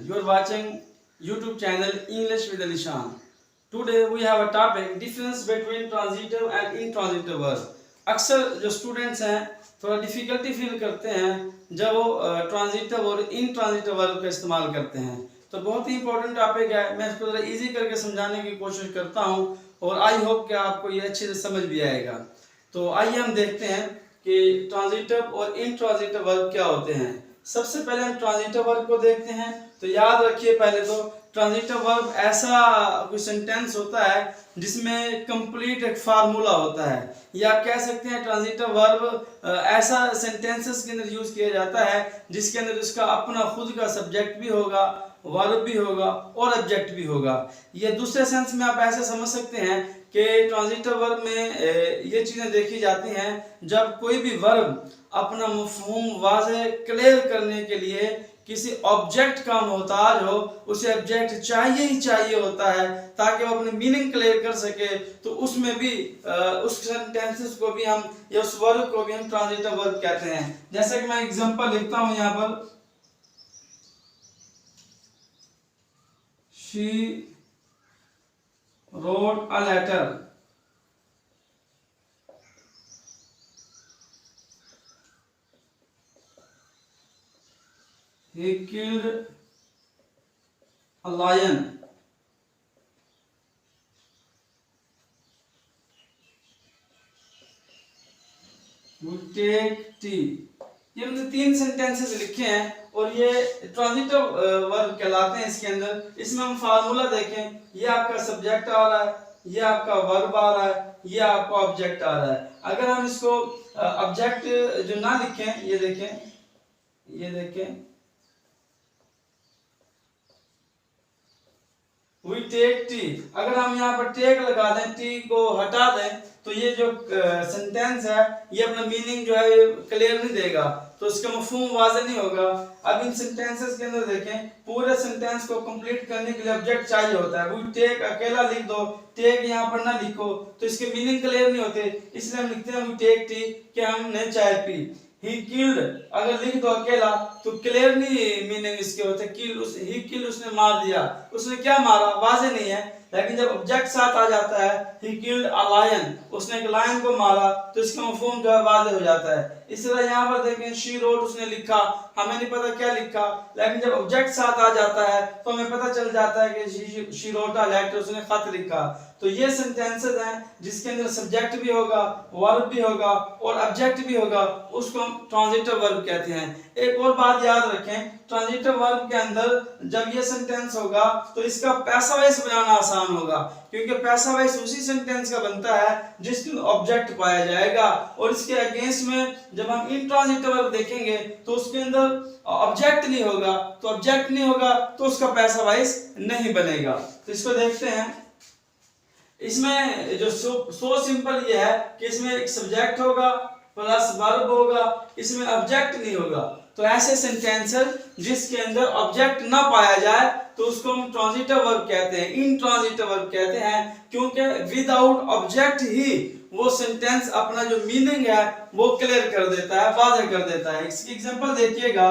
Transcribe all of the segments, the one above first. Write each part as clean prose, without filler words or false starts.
You are watching YouTube channel English with Alishan. Today we have a topic difference between transitive and intransitive verb. अक्सर जो students हैं थोड़ा difficulty feel करते हैं जब वो ट्रांजिटिव और इनट्रांजिटिव वर्ब का इस्तेमाल करते हैं, तो बहुत ही इंपॉर्टेंट टॉपिक है। मैं इसको ज़रा इजी करके समझाने की कोशिश करता हूँ और आई होप कि आपको ये अच्छे से समझ भी आएगा। तो आइए हम देखते हैं कि ट्रांजिटिव और इनट्रांजिटिव वर्ब क्या होते हैं। सबसे पहले हम ट्रांजिटिव वर्ब को देखते हैं। तो याद रखिए, पहले तो ट्रांजिटिव वर्ब ऐसा कोई सेंटेंस होता है जिसमें कंप्लीट एक फार्मूला होता है, या कह सकते हैं ट्रांजिटिव वर्ब ऐसा सेंटेंसेस के अंदर यूज किया जाता है जिसके अंदर उसका अपना खुद का सब्जेक्ट भी होगा, वर्ब भी होगा और ऑब्जेक्ट भी होगा। ये दूसरे सेंस में आप ऐसे समझ सकते हैं कि ट्रांजिटिव वर्ब में ये चीज़ें देखी जाती हैं जब कोई भी वर्ब अपना मफहूम वाज़े क्लियर करने के लिए किसी ऑब्जेक्ट का मोहताज हो, उसे ऑब्जेक्ट चाहिए ही चाहिए होता है ताकि वो अपने मीनिंग क्लियर कर सके। तो उसमें भी उस सेंटेंसेस को भी हम या उस वर्ब को भी हम ट्रांजिटिव वर्ब कहते हैं। जैसे कि मैं एग्जांपल लिखता हूं यहाँ पर, She wrote a letter. He killed a lion. We take tea. ये हमने 3 सेंटेंसेस लिखे हैं और ये ट्रांजिटिव वर्ब कहलाते हैं। इसके अंदर इसमें हम फार्मूला देखें, ये आपका सब्जेक्ट आ रहा है, ये आपका वर्ब आ रहा है, ये आपका ऑब्जेक्ट आ रहा है। अगर हम इसको ऑब्जेक्ट जो ना लिखें, ये देखें We take tea, अगर हम यहाँ पर टेक लगा दें, टी को हटा दें, तो ये जो सेंटेंस है ये अपना मीनिंग जो है क्लियर नहीं देगा, तो इसका मफहूम वाज़ेह नहीं होगा। अब इन सेंटेंसेस के अंदर देखें, पूरे सेंटेंस को कंप्लीट करने के लिए ऑब्जेक्ट चाहिए होता है। We take अकेला लिख दो, टेक यहाँ पर ना लिखो तो इसके मीनिंग क्लियर नहीं होते, इसलिए हम लिखते हैं We take tea कि हमने चाय पी। He killed अगर लिख दो अकेला तो क्लियर नहीं मीनिंग इसके होते। he killed उसने मार दिया, उसने क्या मारा वाज़ेह नहीं है। लेकिन जब ऑब्जेक्ट साथ आ जाता है he killed a lion, उसने एक लायन को मारा, तो इसका मफहूम जो है वाज़ेह हो जाता है। इस तरह यहाँ पर देखें, she wrote उसने लिखा, हमें नहीं पता क्या लिखा, लेकिन जब ऑब्जेक्ट साथ आ जाता है तो हमें पता चल जाता है कि she wrote a letter, उसने खत लिखा। तो ये सेंटेंसेस हैं जिसके अंदर सब्जेक्ट भी होगा, वर्ब भी होगा और ऑब्जेक्ट भी होगा, उसको हम ट्रांजिटिव वर्ब कहते हैं। एक और बात याद रखें, ट्रांजिटिव वर्ब के अंदर जब ये सेंटेंस होगा तो इसका पैसा वाइज बनाना आसान होगा, क्योंकि पैसा वाइज उसी सेंटेंस का बनता है जिसके अंदर ऑब्जेक्ट पाया जाएगा। और इसके अगेंस्ट में जब हम इनट्रांजिटिव वर्ब देखेंगे तो उसके अंदर ऑब्जेक्ट नहीं होगा, तो ऑब्जेक्ट नहीं होगा तो उसका पैसा वाइज नहीं बनेगा। तो इसको देखते हैं। इसमें जो सो सिंपल ये है कि इसमें एक सब्जेक्ट होगा प्लस वर्ब होगा, इसमें ऑब्जेक्ट नहीं होगा। तो ऐसे सेंटेंसेस जिसके अंदर ऑब्जेक्ट ना पाया जाए तो उसको हम ट्रांजिटिव वर्ब कहते हैं, इनट्रांजिटिव वर्ब कहते हैं, क्योंकि विदाउट ऑब्जेक्ट ही वो सेंटेंस अपना जो मीनिंग है वो क्लियर कर देता है, वाज़ेह कर देता है। इसकी एग्जांपल देखिएगा,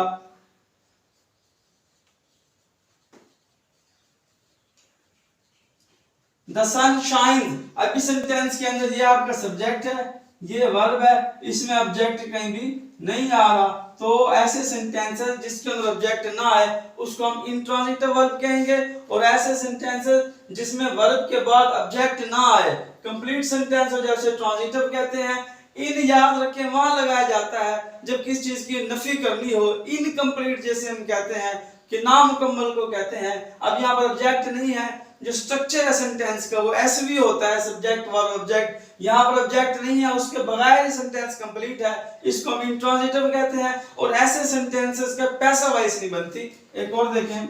The sun shines, अभी सेंटेंस के अंदर ये आपका सब्जेक्ट है, ये वर्ब है, इसमें ऑब्जेक्ट कहीं भी नहीं आ रहा। तो ऐसे सेंटेंसेस जिसके अंदर ऑब्जेक्ट ना आए उसको हम इंट्रांजिटिव वर्ब कहेंगे, और ऐसे सेंटेंसेस जिसमें वर्ब के बाद ऑब्जेक्ट ना आए, कंप्लीट सेंटेंस हो जैसे ट्रांजिटिव कहते हैं। इन याद रखें वहां लगाया जाता है जब किसी चीज की नफी करनी हो, इनकम्प्लीट जैसे हम कहते हैं कि नामुकम्मल को कहते हैं। अब यहाँ पर ऑब्जेक्ट नहीं है, जो स्ट्रक्चर है सेंटेंस का वो ऐसे भी होता है, सब्जेक्ट वर्ब ऑब्जेक्ट। यहाँ पर ऑब्जेक्ट नहीं है, उसके बगैर सेंटेंस कंप्लीट है, इसको हम इंट्रांजिटिव कहते हैं। और ऐसे सेंटेंसेस का पैसा वाइज नहीं बनती। एक और देखें,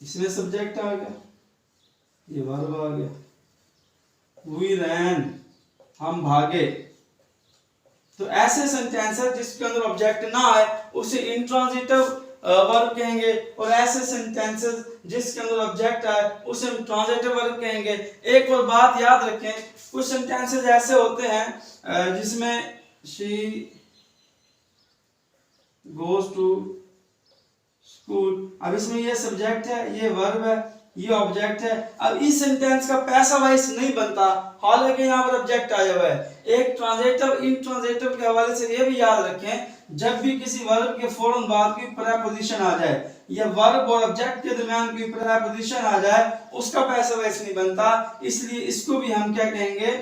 इसमें सब्जेक्ट आ गया, ये वर्ब आ गया, We ran, हम भागे। तो ऐसे सेंटेंस है जिसके अंदर ऑब्जेक्ट ना आए उसे इंट्रांजिटिव वर्ब कहेंगे, और ऐसे सेंटेंसेस जिसके अंदर ऑब्जेक्ट है उसे हम ट्रांजिटिव वर्ब कहेंगे। एक और बात याद रखें, कुछ सेंटेंसेस ऐसे होते हैं जिसमें शी गोज टू स्कूल, अब इसमें ये सब्जेक्ट है, ये वर्ब है, ये ऑब्जेक्ट है। अब इस सेंटेंस का पैसा वाइज नहीं बनता, हालांकि यहाँ पर ऑब्जेक्ट आया हुआ है। एक ट्रांजिटिव इंट्रांजिटिव के हवाले से ये भी याद रखें, जब भी किसी वर्ब के फौरन बाद कोई प्रीपोजिशन आ जाए या वर्ब और ऑब्जेक्ट के दरमियान कोई प्रीपोजिशन आ जाए, उसका पैसा वाइज नहीं बनता, इसलिए इसको भी हम क्या कहेंगे,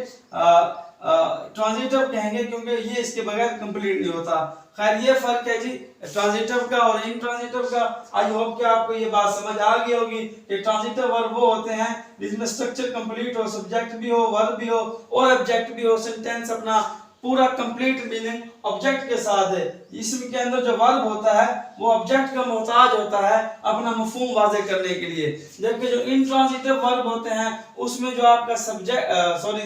ट्रांजिटिव कहेंगे, क्योंकि ये इसके बगैर कंप्लीट नहीं होता। खैर ये फर्क है जी ट्रांजिटिव का और इंट्रांजिटिव का। आई होप कि आपको ये बात समझ आ गई होगी कि ट्रांजिटिव वर्ब वो होते हैं जिसमें स्ट्रक्चर कंप्लीट हो, सब्जेक्ट भी हो, वर्ब भी हो और ऑब्जेक्ट भी हो, सेंटेंस अपना पूरा कंप्लीट मीनिंग ऑब्जेक्ट के साथ है। इसके अंदर जो वर्ब होता है वो ऑब्जेक्ट का मोहताज होता है अपना मफहूम वाज़े करने के लिए, जबकि जो इंट्रांजिटिव वर्ब होते हैं उसमें जो आपका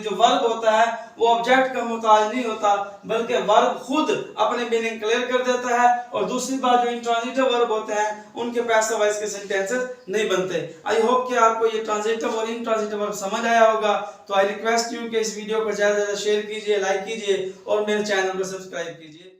जो वर्ब होता है वो ऑब्जेक्ट का मोहताज नहीं होता, बल्कि वर्ब खुद अपने मीनिंग क्लियर कर देता है। और दूसरी बात, जो इंट्रांजिटिव वर्ब होते हैं उनके पैसिव वॉइस के सेंटेंसेस नहीं बनते। आई होप कि आपको ये ट्रांजिटिव और इंट्रांजिटिव वर्ब समझ आया होगा। तो आई रिक्वेस्ट यू कि इस वीडियो को ज़्यादा से ज़्यादा शेयर कीजिए, लाइक कीजिए और मेरे चैनल को सब्सक्राइब कीजिए।